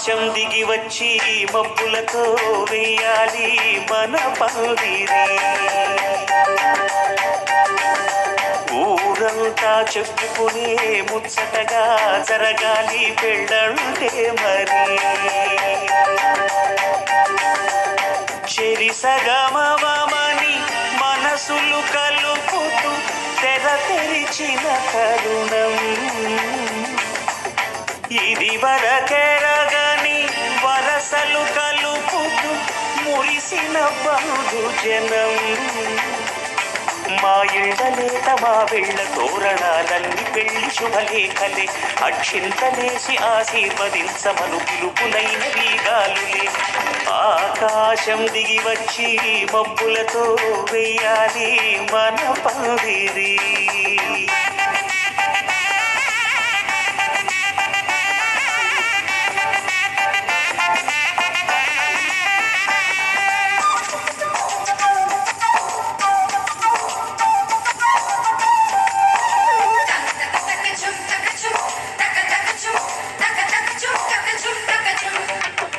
ఆకాశం దిగి వచ్చి మబ్బులతో వేయాలి మన పందిరి. ఊరంతా చెప్పుకునే ముచ్చటగా జరగాలి పెళ్ళంటే మరి. చెరిసగమవమని మనసులు కలుపుతూ తెర తెరిచిన తరుణం ఇది వరకెరగని వరసలు కలుపుతూ మురిసిన బంధుజనం. మా ఇళ్ళలేత మా వెళ్ళ తోరణాలన్నీ పెళ్లి శుభలేఖలే అక్షింతలేసి ఆశీర్వదించమను పిలుపులైన వీగాలులే. ఆకాశం దిగి వచ్చి మబ్బులతో వేయాలి మన పందిరి.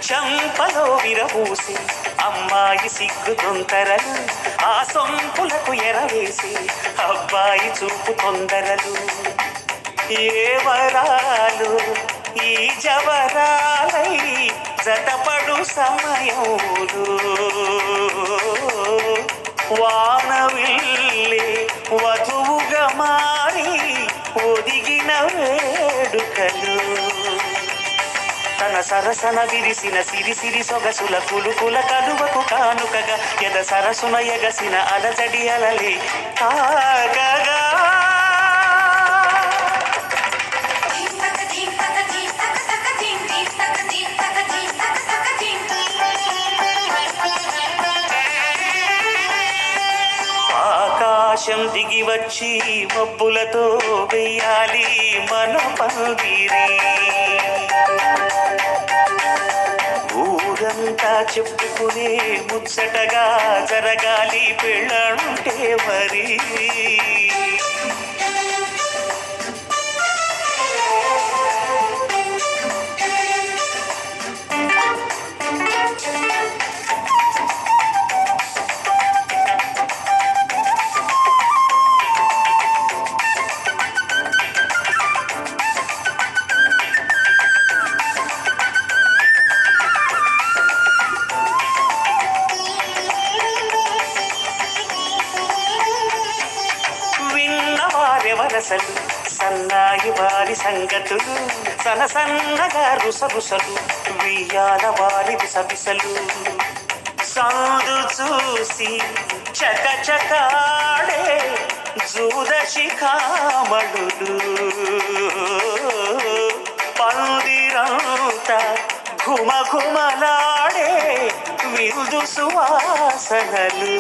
చంపలో విరబూసి అమ్మాయి సిగ్గు తొందరలు, ఆ సొంపులకు ఎరవేసి అబ్బాయి చూపు తొందరలు. ఏ వరాలు ఈ జవరాలై జతపడు సమయములు, వానవిల్లే వధువుగా మారి ఒదిగిన వేడుకలు. తన సరసన విరిసిన సిరిసిరి సొగసుల కులుకుల కలువకు కానుకగా ఎద సరసున ఎగసిన అలజడి అలలే తాగగా. ఆకాశం దిగి వచ్చి మబ్బులతో వేయాలి మన పందిరి. ఊరంతా చెప్పుకునే ముచ్చటగా జరగాలి పెళ్ళంటే మరి. వరసలు సన్నాయి వారి సంగతులు సనసన్నగా రుసరుసలు వియ్యాల వారి విసవిసలు. సందు చూసి చకచకాడే జూదశిఖామణులు, పందిరంతా ఘుమఘుమలాడే విరుదు సువాసనలు.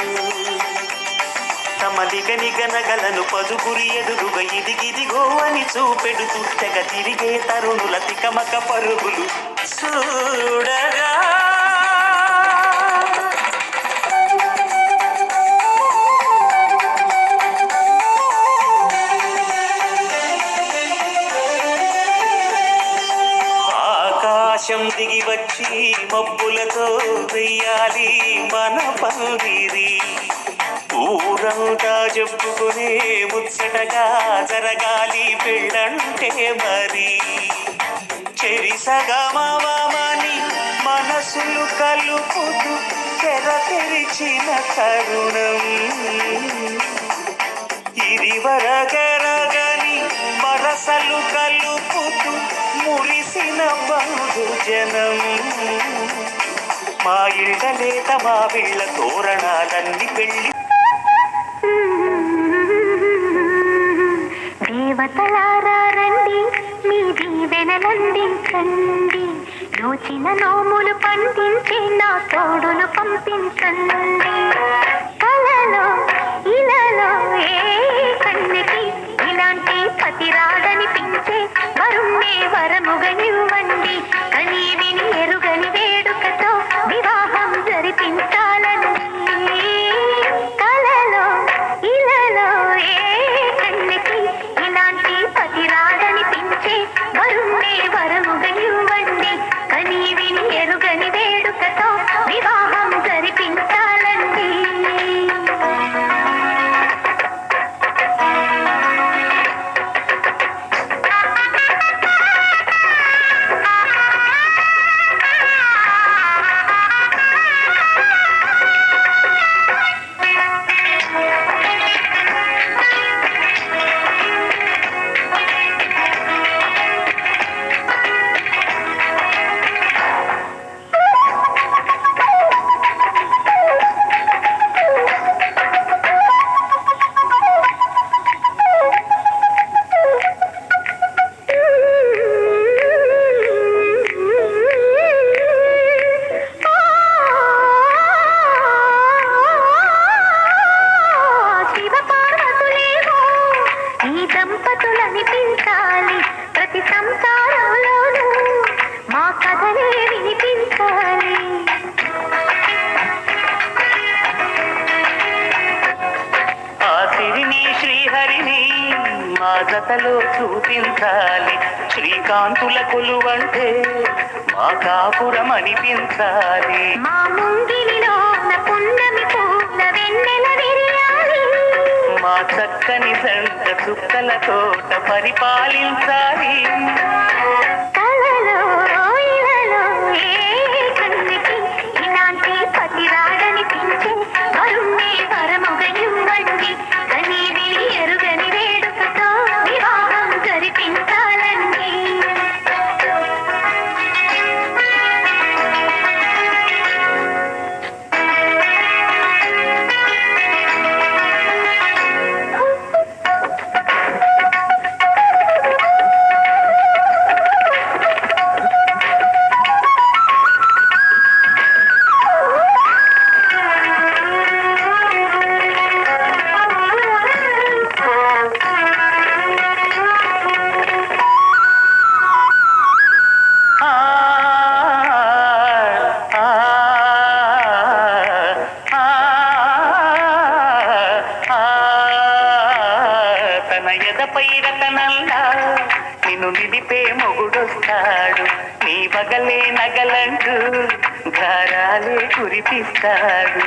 తమ దిగనిగనగలను పదుగురి ఎదురుగా ఇదిగిదిగో అని చూపెడుతూ తెగ తిరిగే తరుణుల తికమక పరుగులు చూడగా. ఆకాశం దిగి వచ్చి మబ్బులతో వెయ్యాలి మన పందిరి. ఊరంతా చెప్పుకునే ముచ్చటగా జరగాలి పెళ్ళంటే మరి. చెరిసగమవమని మనసులు కలుపుతూ తెర తెరిచిన తరుణం ఇది వరకెరగని వరసలు కలుపుతూ మురిసిన బంధుజనం. మా ఇళ్ళలేత మా వీళ్ళ తోరణాలన్నీ పెళ్లి. దేవతలారా రండి, మీ దీవెనలందించండి, యోచిన నోములు పండించి నా తోడును పంపించండి. కలలో ఇలలో ఏ కన్నెకి ఇలాంటి పతి రాదనిపించే వరుణ్ణే వరముగనివ్వండి. కని విని ఎరుగని వేడుకతో వివాహం జరిపించాలని. కలలో ఇలలో ఏ కన్నెకి ఇలాంటి పతి రాదనిపించే వరుణ్ణే వరముగనివ్వండి. కని ఈ దంపతులనిపించాలి ప్రతి సంసారంలోనూ మా కథలే వినిపించాలి. ఆ సిరిని శ్రీహరిని మా జతలో చూపించాలి. శ్రీకాంతుల కొలువంటే మా కాపురం అనిపించాలి. మా ముంగిలిలోన పున్నమి పూల వెన్నెల విరియాలి. మా చక్కని జంట చుక్కల తోట పరిపాలించాలి. కలలో ఇలలో ఏ కన్నుకి ఇలాంటి పతి రాడనిపించే వరుణ్ణే వరముగ ఇవ్వండి. కనీవి ఎరుగని వేడుకతో వివాహం జరిపించాలండి. తన ఎదపై రతనల్లా నిన్ను నిలిపే మొగుడొస్తాడు. నీ వగలే నగలంటూ ధారాలే కురిపిస్తాడు.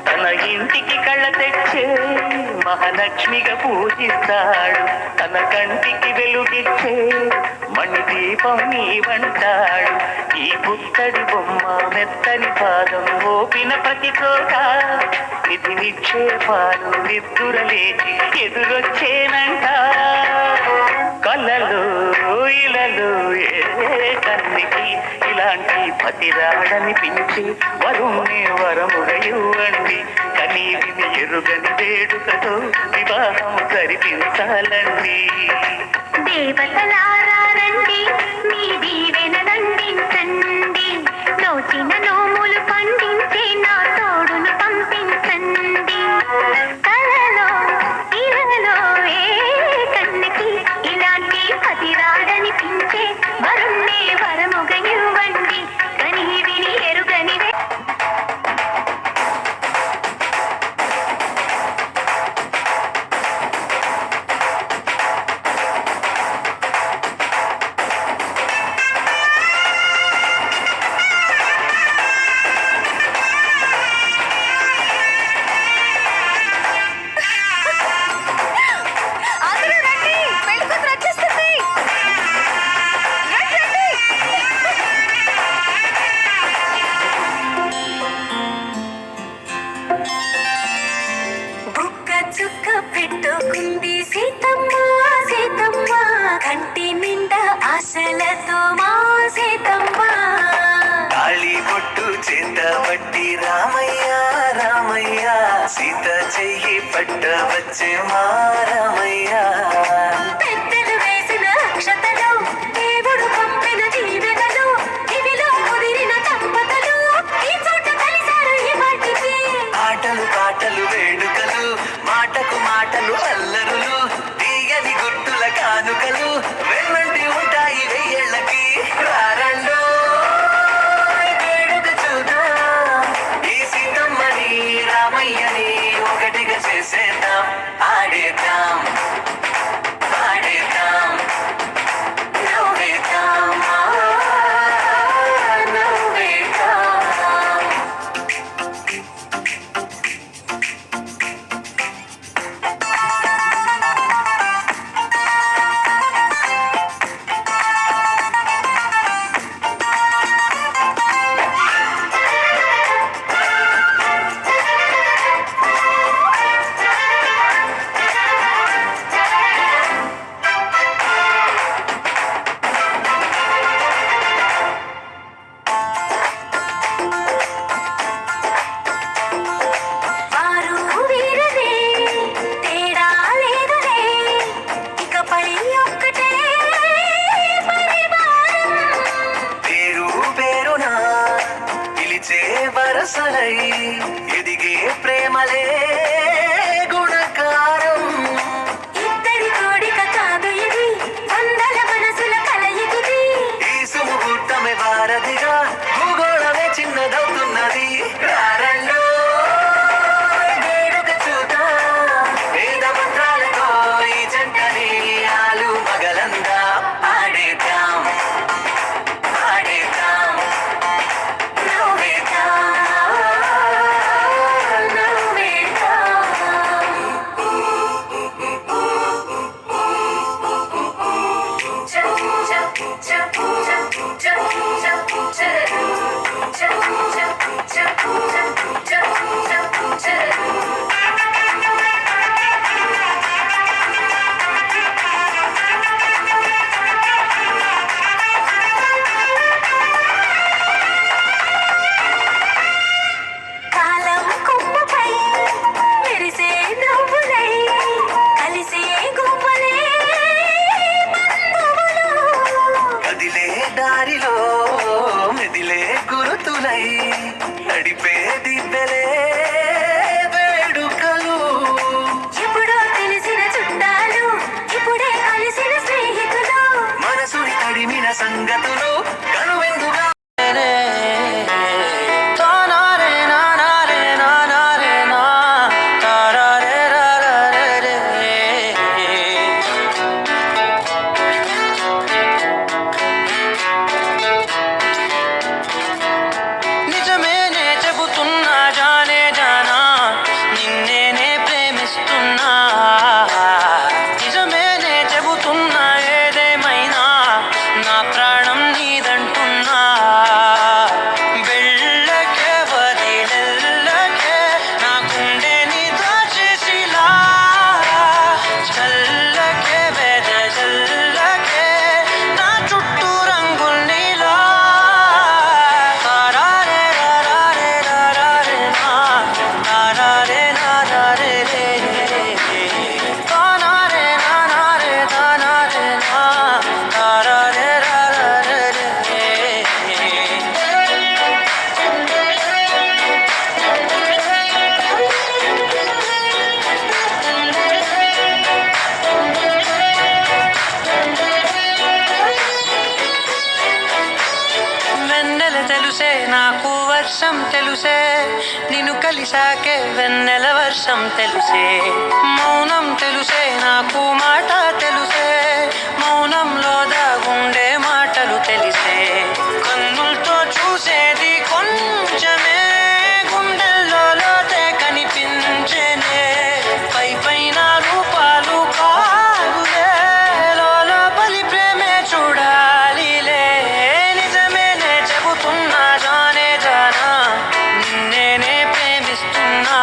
తన ఇంటికి కళ్ళ తెచ్చే మహాలక్ష్మిగా పూజిస్తాడు. తన కంటికి వెలుగిచ్చే మణిదీపం నీవంటాడు. ఈ పుత్తడి బొమ్మ మెత్తని పాదం మోపిన ప్రతి చోట నిధి నిక్షేపాలు నిద్దురలేచి ఎదురొచ్చేనంట. కళ్ళలో ఇలలో ఏ కన్నికి ఇలాంటి పతిరాడనిపించి వరుణ్ణి వరముగా ఇవ్వండి. కనీవిని ఎరుగని వేడుకతో వివాహం జరిపించాలండి. దేవతలారా రండి, మీ దీవెనలందించండి. నోచిన నోములు పండించే నా తోడును పంపించండి. కలలో ఇలలో ఏ కన్నుకి ఇలాంటి పతిరాడనిపించే వరుణ్ణే వరముగ ఇవ్వండి. కనీవిని ఎరుగని చుక్క పెట్టుకుంది సీతమ్మ సీతమ్మ, కంటి నిండా ఆశలతో మా సీతమ్మ. తాళి బొట్టు చేత పట్టి రామయ్య రామయ్య, సీత చెయ్యి పట్ట వచ్చే మా రామయ్య. పెద్దలు వేసిన అక్షతలు, దేవుడు పంపిన దీవెనలు, ఇవిలో కుదిరిన దంపతులు ఈ చోట కలిశారు ఈ వాటికి. ఆటలు పాటలు వేడుకలు, మాటకు మాటలు అల్లరులు, తీయని గుర్తుల కానుకలు వెన్నంటి ఉంటాయి వెయ్యేళ్ళకి. రారండో వేడుక చూద్దాం, ఈ సీతమ్మని రామయ్యని ఒకటిగా చేసేద్దాం. ఆడేద్దాం పాడేద్దాం నవ్వేద్దాం నవ్వేద్దాం. పాలే గుణకారం. ఇద్దరి కోడిక కాదు ఇది, వందల మనసుల కలయికిది. ఈ సుముహూర్తమే వారధిగా భూగోళమే చిన్నదవుతున్నది. రారండో వేడుక చూద్దాం, వేద మంత్రాలతో ఈ జంటని ఆలు మగలందా ఆడేద్దాం ఆడేద్దాం నవ్వేద్దాం, నవ్వేద్దాం. కాలం కొమ్మపై మెరిసే నవ్వులై కలిసే గువ్వలే బంధువులు. కదిలే దారిలో మెదిలే గురుతులై నడిపే దిబ్బెలే వేడుకలు. ఎప్పుడో తెలిసిన చుట్టాలు, ఇప్పుడే కలిసిన స్నేహితులు. మనసుని తడిమిన సంగతులు కనువెందుగా నిజమేనే చెబుతున్నా జానే జానా, నిన్నేనే ప్రేమిస్తున్నా. నిజమేనే చెబుతున్నా ఏదేమైనా నా ప్రాణం నీదంటున్నా. వెళ్ళకే వదిలెళ్ళకే నా గుండెని దాచేసిలా, చల్లకే వెదజల్లకే నా చుట్టూ రంగుల్నిలా. తారారే రారారే రారారే నా, తారారే నారారే రే, తానారే నానారే తానారే నా, తారారే రారారే రే. వెన్నెల తెలుసే నాకు వర్షం తెలుసే, నిన్ను కలిసాకే వెన్నెల వర్షం తెలుసే. మౌనం తెలుసే నాకు మాట తెలుసే, మౌనంలో దాగుండే మాటలు తెలిసే. కన్నులతో చూసేది కొంచెమే, గుండెల్లో లోతే కనిపించేనే. పై పైన రూపాలు కాదులే, లోపలి ప్రేమే చూడాలిలే. నిజమేనే చెబుతున్నా జానే జానా, నిన్నేనే ప్రేమిస్తున్నా.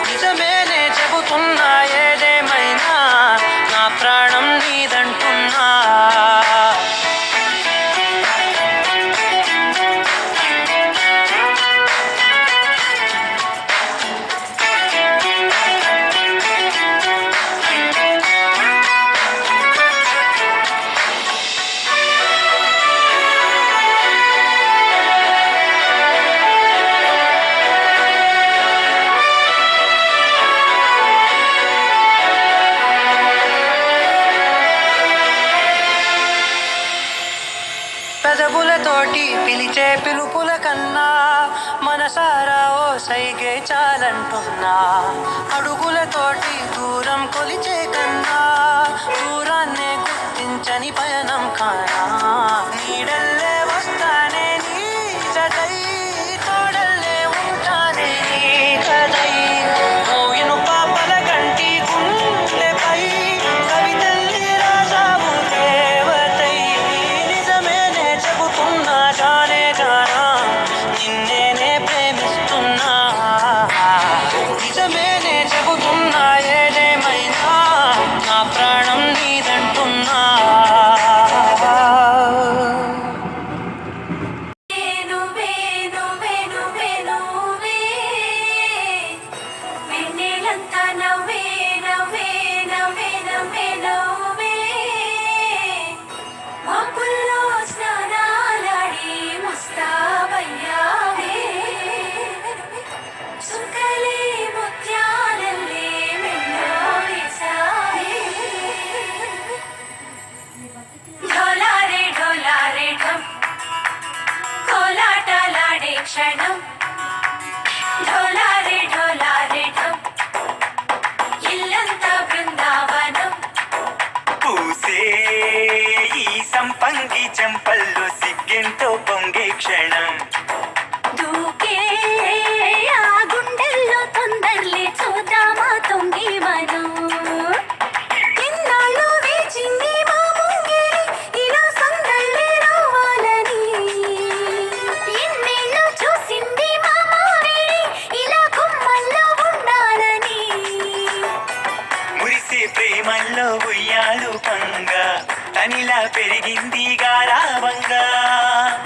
నిజమేనే చెబుతున్నా ఏదేమైనా నా ప్రాణం నీదంటున్నా. పెదవులతోటి పిలిచే పిలుపుల కన్నా మనసారా ఓ సైగే చాలంటున్నా. అడుగులతోటి దూరం కొలిచే కన్నా దూరాన్నే గుర్తించని పయనం కానా. నీడల్లే వస్తానే నీ జతై, తోడల్లే ఉంటానే నీ కదై. మోయిను పాపల కంటి గుండెపై కవితల్లి రాసావు దేవతై. నిజమేనే చెబుతున్నా జానే జానా, నిన్నేనే ప్రేమిస్తున్నా. నిజమేనే చెబుతున్నా ఏదేమైనా నా ప్రాణం నీదంటున్నా. నువ్వే నువ్వే నువ్వే నువ్వే, వెన్నెలంతా నవ్వే నవ్వే నవ్వే నవ్వే నవ్వే. మబ్బుల్లో స్నానాలాడి ముస్తాబయ్యావే, చుక్కల పొంగే క్షణం దూకే ఆ గుండెల్లో తొందరలే చూద్దామా తొంగి మనం ఎన్నాళ్ళు వేచింది మా ముంగిలి ఇలా సందళ్ళే రావాలని ఎన్నేళ్ళు చూసింది మా మావిడి ఇలా గుమ్మల్లో ఉండాలని మురిసే ప్రేమల్లో ఉయ్యాలు పంగా తనిలా పెరిగింది గారావంగా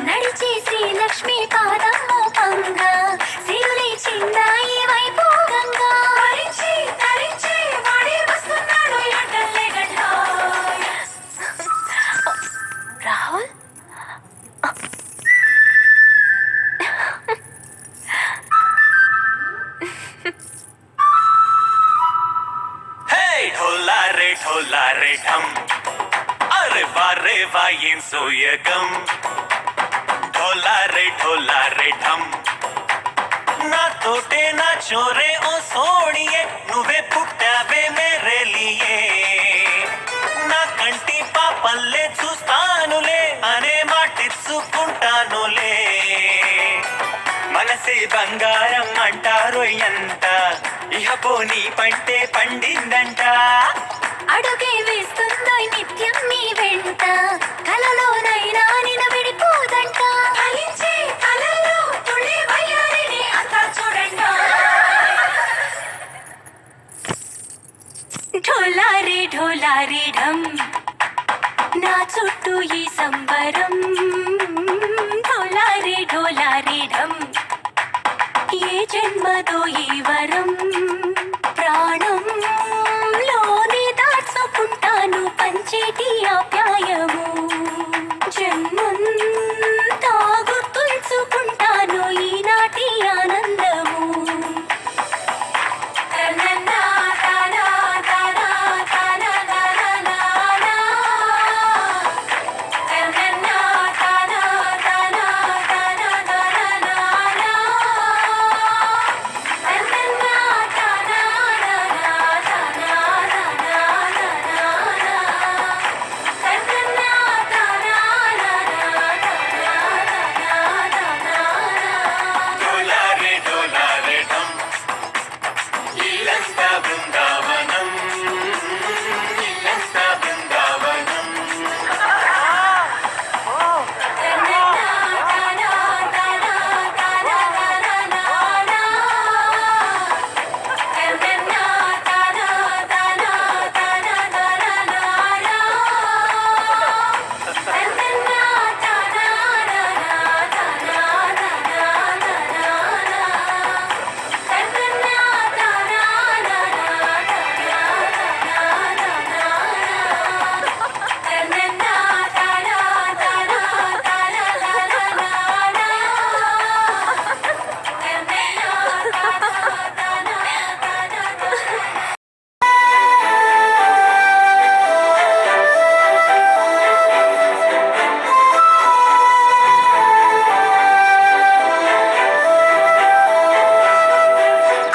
నడిచే శ్రీలక్ష్మి పాదమ్మ పంగ సిరులి చిందాయి వైపు గంగా తరించి తరించి వాడి వస్తున్నాడు ఎడల్లే గడ్డ రాహుల్ హే ఢోలా రే ఢమ్ అరే వా ఏం సోయగం ఢోలా రే ఢమ్ నా తోటే నా చోరే ఓ సోణియే నువ్వే పుట్టావే మేరే లియే నా కంటి పాపల్లే చూస్తానులే అనే మాటిచ్చుకుంటానులే మనసే బంగారం అంటారు ఎంత ఇహ పోనీ పంటే పండిందంట అడుగే వేస్తుందో నిత్యం నీ వెంట కలలోనైనా నిన్ను విడిపోదంట ఫలించే కలలో తుళ్ళి వయ్యారిని అంతా చూడండి ఢోలారే ఢమ్ నా చుట్టూ ఈ సంబరం ఢోలారే ఢమ్ ఏ జన్మదో ఈ వరం ప్రాణంలోనే దాచుకుంటాను పంచేటి ఆప్యాయము జన్మంతా గుర్తుంచుకుంటాను ఈనాటి ఆనందము తననా తనా తనా తనా తనా తననా తనా తనా తనా తనా డోలా రే ఢమ్ ఇల్లంతా బృందావనం ఇల్లంతా బృందావనం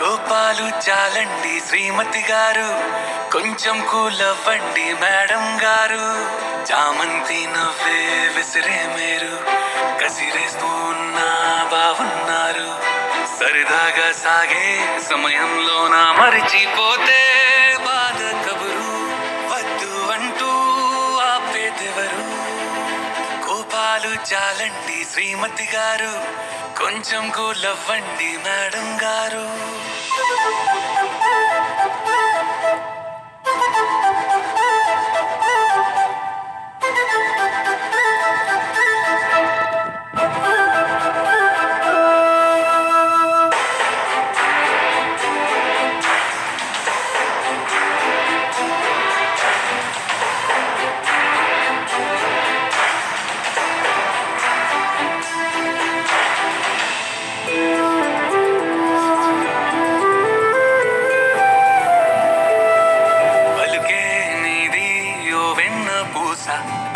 గోపాలు చాలండి శ్రీమతి గారు కొంచెం కూలవ్వండి మేడం గారు చామంతి నవ్వే విసిరే మీరు కసిరేస్తూ ఉన్నా బాగున్నారు సరదాగా సాగే సమయంలో నా మరిచిపోతే బాధ కబురు వద్దు అంటూ ఆపేదెవరు కోపాలు చాలండి శ్రీమతి గారు కొంచెం కూలవ్వండి మేడం గారు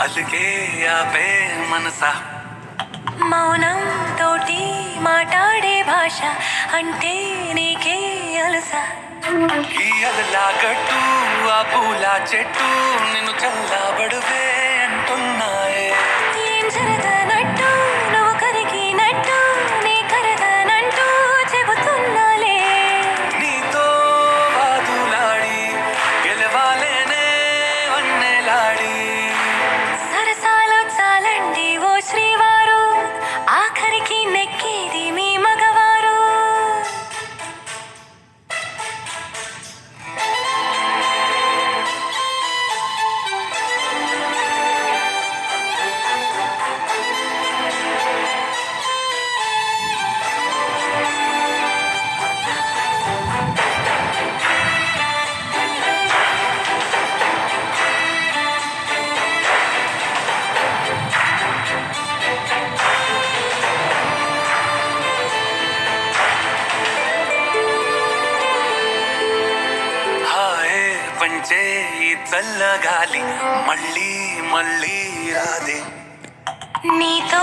అల్లుకే ఆపే మనసా మౌనం తోటి మాట్లాడే భాష అంటే నీకే అలసా ఈ అలలా గట్టు ఆ పూల చెట్టు నిన్ను చల్లబడువే అంటున్నాయే ఏం జరగనట్టు వీచే ఈ చల్లగాలి మళ్ళీ మళ్ళీ రాదే. నీతో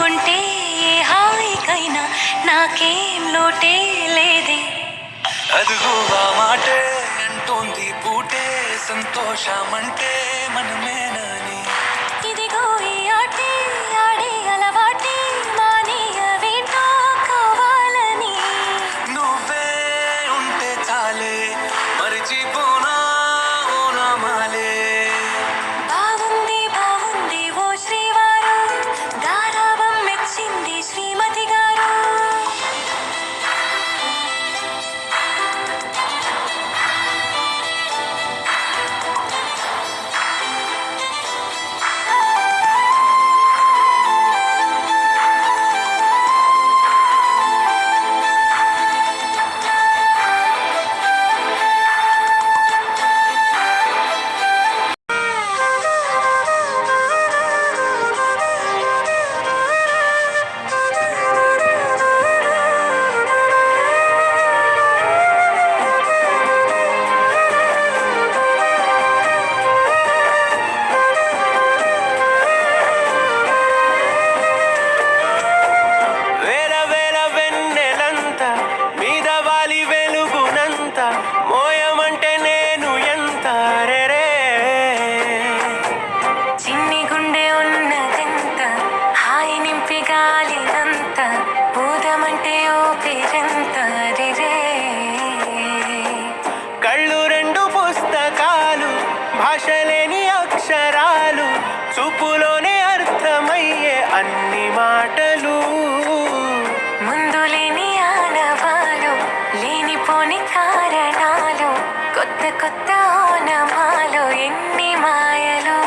ఉంటే ఏ హాయికైనా నాకేం లోటే లేదే. అదుగో ఆ మాటే అంటోంది పూటే సంతోషమంటే మనమేనని. ఇదిగో ఈ ఆటే ఆడే అలవాటే మానేయవేంటో కావాలని. నువ్వే ఉంటే చాలే మరిచిపోనా ఓనమాలే. బాగుంది బాగుంది ఓ శ్రీవారు, గారాబం మెచ్చింది శ్రీమతి గారు. వేల వేల వెన్నెలంత మీద వాలి వెలుగునంత మోయమంటే నేను ఎంత రే. చిన్ని గుండె ఉన్నదెంత హాయి నింపి గాలినంత ఊదమంటే ఓ పేరంత రే. కళ్ళు రెండు పుస్తకాలు భాష లేని అక్షరాలు చూపులోనే అర్థమయ్యే అన్ని మాటలు. ముందు లేని ఆనవాలు లేనిపోని కారణాలు కొత్త కొత్త ఓనమాలు ఎన్ని మాయలు.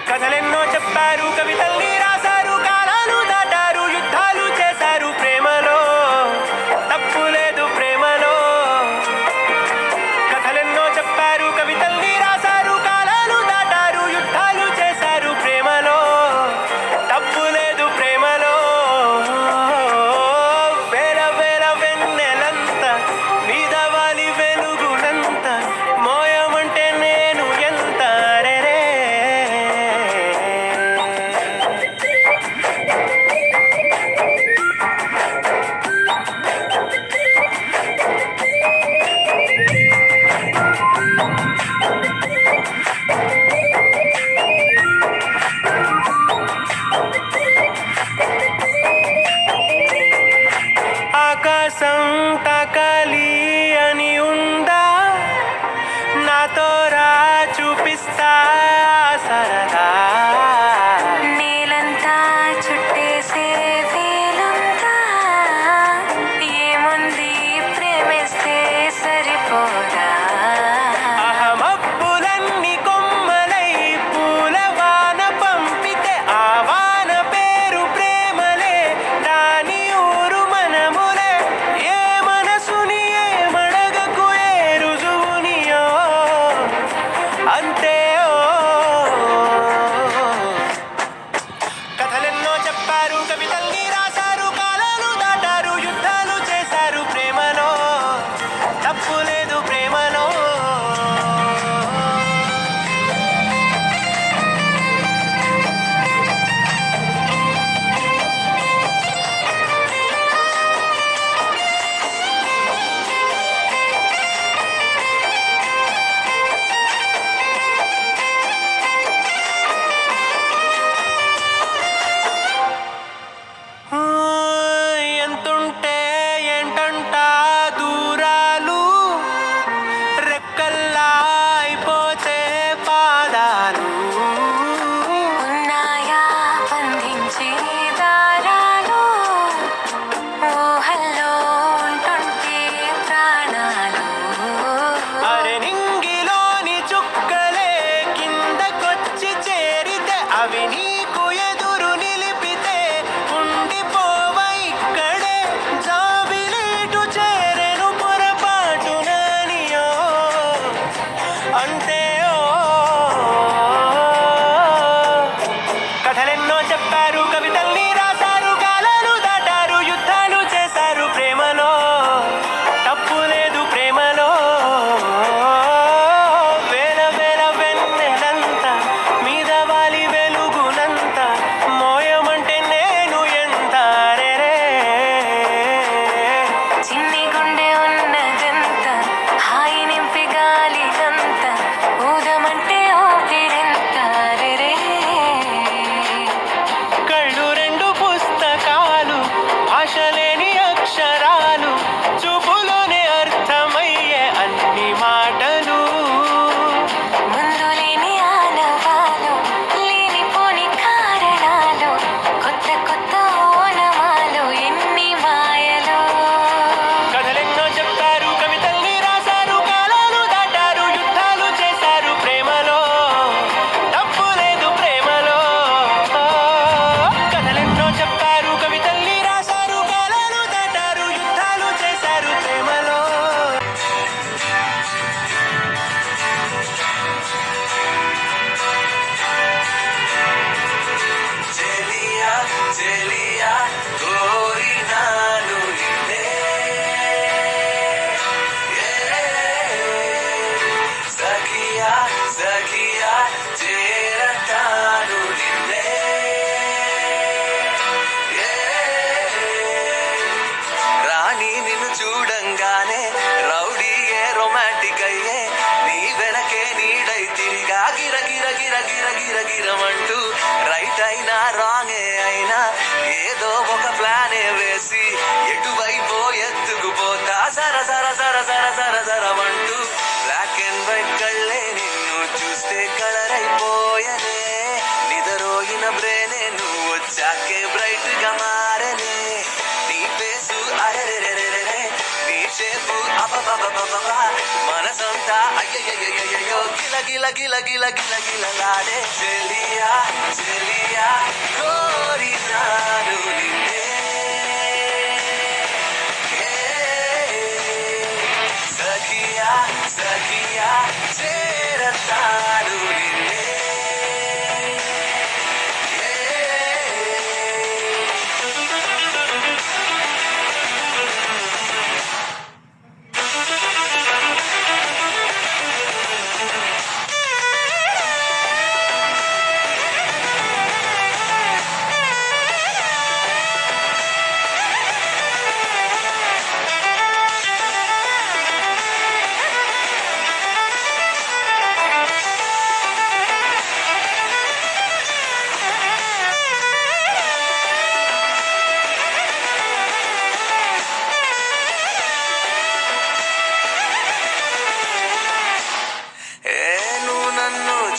కథలెన్నో చెప్పారు కవితల్ని రాశారు కాలాలు దాటారు యుద్ధాలు చేశారు ప్రేమలో తప్పు లేదు ప్రేమలో. కథలెన్నో చెప్పారు కవితల్ని రాశారు కాలాలు దాటారు యుద్ధాలు చేశారు ప్రేమలో తప్పు లేదు ప్రేమలో. వేల వేల వెన్నెలంత మీద వాలి వెలుగునంత మోయమంటే నేను ఎంత రే. ఆకాశం తాకాలి అని ఉందా నాతో రా చూపిస్తా సరదా. నేలంతా చుట్టేసే వేలుందా ఏముంది ప్రేమిస్తే సరిపోదా. అహమబ్బులన్నీ కొమ్మలై పూల వాన పంపితే ఆ వాన పేరు ప్రేమలే దాని ఊరు మనములే. ఏ మనసుని ఏ చూడంగానే రౌడీయే రొమాంటిక్ అయ్యే నీ వెనకే నీడై తిరిగా గిర గిర గిర గిర గిర గిరమంటూ రైట్ అయినా రాంగే అయినా ఏదో ఒక ప్లానే వేసి ఎటువైపో ఎత్తుకుపోతా సర సర సర సర సర సరమంటూ బ్లాక్ అండ్ వైట్ కళ్ళే నిన్ను చూస్తే కలర్ అయిపోయనే నిదరోగిన బ్రేనే నువ్వు వచ్చాకే బ్రైట్ గా మారనే నీ పేసు అరెరెరెరెరే నీ షేపు అబబబబబబ మనసంతా అయ్యయ్యయ్యయ్యో గిల గిల గిల గిల గిల గిలలాడే చెలియా చెలియా కోరినాను నిన్నే సఖియా సఖియా చేరతాను నిన్నే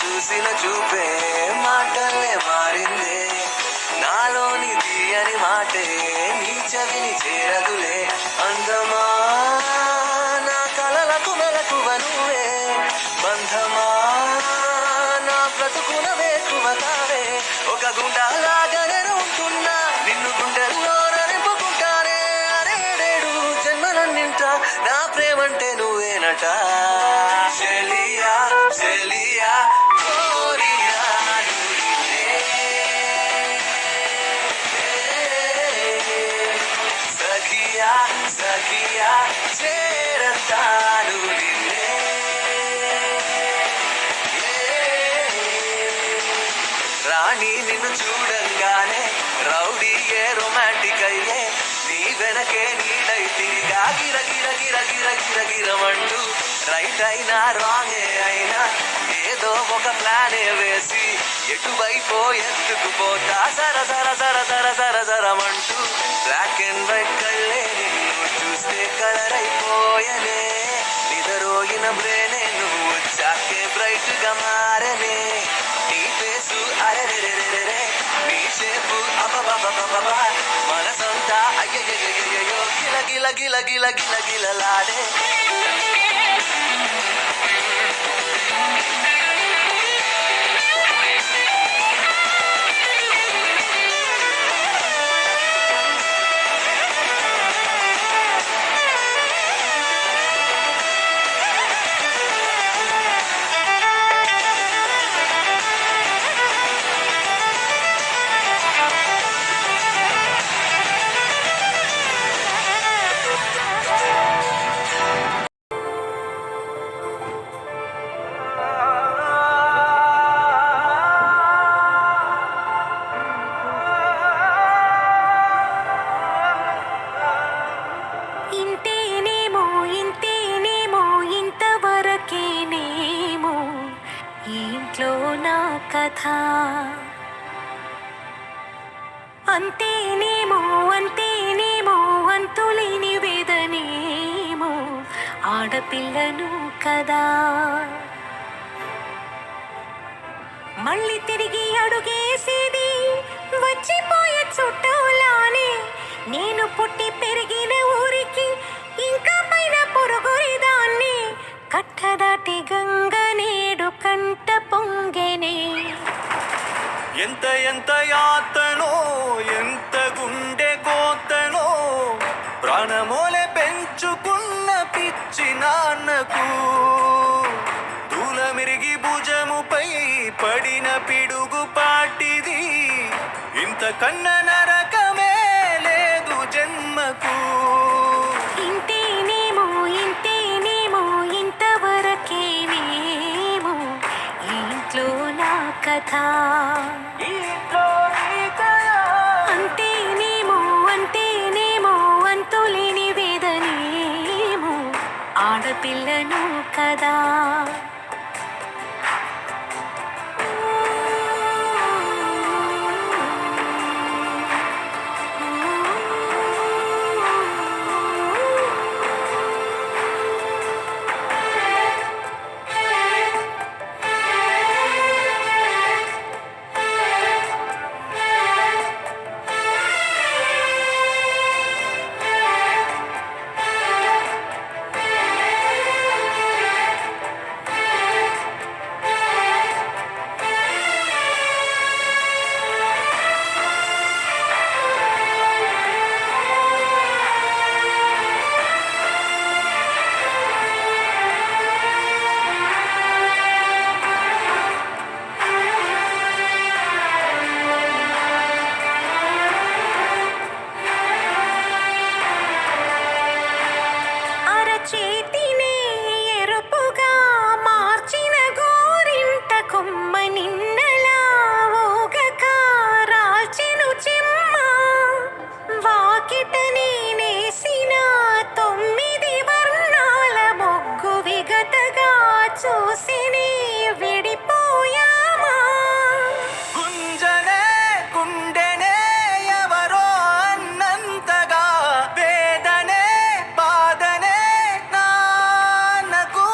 చూసిన చూపే మాటలే మారిందే నాలోని తీయని మాటే నీ చెవిని చేరదులే అందమా నా కలలకు మెలకువ నువ్వే బంధమా నా బ్రతుకున వేకువ కావే ఒక గుండాలాగానే ఉంటున్నా నిన్ను గుండెల్లో నింపుకుంటానే అరేడేడు జన్మలన్నింట నా ప్రేమంటే నువ్వేనట చెలియా చెలియా కోరినాను నిన్నే. సఖియా సఖియా చేరతాను నిన్నే రాణి నిన్ను చూడంగానే రౌడీయే రొమాంటిక్ అయ్యే నీ వెనకే నీడై తిరిగా గిర గిర గిర గిర గిర గిరమంటూ రైట్ అయినా రాంగే అయినా ఏదో ఒక ప్లానే వేసి ఎటువైపో ఎత్తుకుపోతా సర సర సర సర సర సరమంటూ బ్లాక్ అండ్ వైట్ కళ్ళే నిన్ను చూస్తే కలర్ అయిపోయనే నిదరోగిన బ్రేనే నువ్వు వచ్చాకే బ్రైట్ గా మారనే నీ పేసు అరెరెరెరెరే నీ షేపు అబబబబబ మనసంతా అయ్యయ్యయ్యయ్యో గిల గిల గిల గిల గిల గిలలాడే ఇంతేనేమో ఇంతేనేమో ఇంతవరకేనేమో ఈ ఇంట్లో నా కథ అంతేనేమో అంతేనేమో అంతులేని వేదనేమో ఆడపిల్లను కదా మళ్ళీ తిరిగి అడుగేసేది వచ్చిపోయే చుట్టూలానే నేను పుట్టి పెరిగిన ఊరికి ఇంకా పైన పొరుగురిదాన్ని కట్టదాటి గంగ నేడు కంట పొంగెనే ఎంత ఎంత యాతనో ఎంత గుండె కోతనో ప్రాణమోలే పెంచుకున్న పిచ్చి నాన్నకు దూలమిరిగి భుజముపై పడిన పిడుగు పాటిది ఇంతకన్న నరకమే లేదు జన్మకు ఇంతేనేమో ఇంతేనేమో ఇంతవరకేనేమో ఈ ఇంట్లో నా కథ ఇంట్లో నీ కథ. అంతేనేమో అంతేనేమో అంతులేని వేదనే పిల్లను కదా. చేతినే ఎరుపుగా మార్చిన గోరింట కొమ్మ నిన్నలా ఊగక రాల్చెను చెమ్మ. వాకిట నేనేసిన 9 వర్ణాల మొగ్గు విగతగా చూసిని విడిపోయామా. గుంజనే గుండెనే ఎవరో అన్నంతగా వేదనే బాధనే నాన్నకు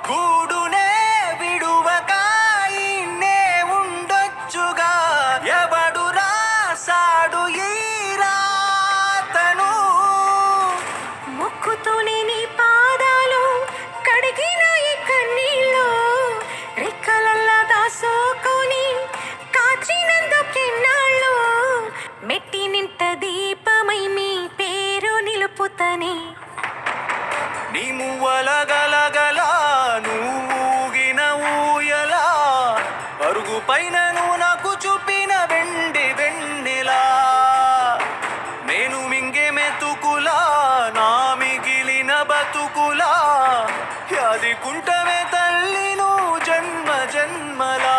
గూడునే విడువక ఇన్నే ఉండొచ్చుగా. ఎవడు రాసాడు ఈ రాతను? మొక్కుతూనే నీ పాదాలు కడిగిన ఈ కన్నీళ్ళు రెక్కలల్లా దాసోకొని కాచినందుకెన్నాళ్ళు మెట్టి నింట దీపమై మీ పేరు నిలుపుతనే. నీ మువ్వల గలగల నువ్వుగిన ఊయలా అరుగు పైన నువ్వు నాకు చూపిన వెండి వెన్నెలా. నేను మింగే మెతుకులా నా మిగిలిన బతుకులా యాదికుంటవే తల్లి నువ్వు జన్మ జన్మలా.